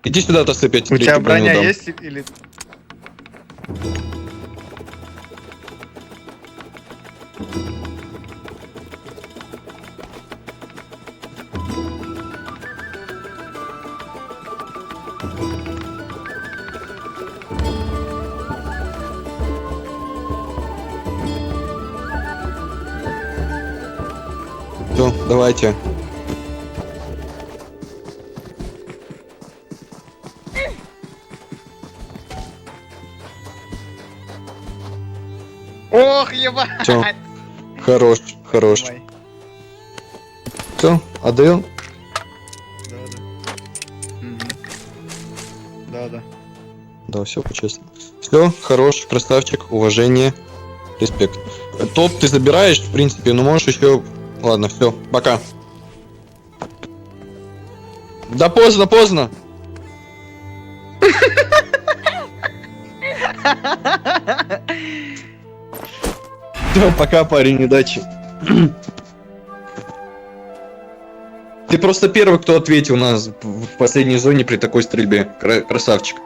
Иди сюда, Тосып, я У тебе тебя третью броню броня дам. есть или... Все, давайте. Ох, ебать! Всё. Хорош, хорош. Давай. Все, отдаю. Да-да. Мгм. Да-да. Да, все по-честному. Все, хорош, красавчик, уважение, респект. Топ ты забираешь, в принципе, но можешь еще. Ладно, все, пока. Да поздно, поздно. Все, пока, парень, удачи. Ты просто первый, кто ответил нас в последней зоне при такой стрельбе. Красавчик.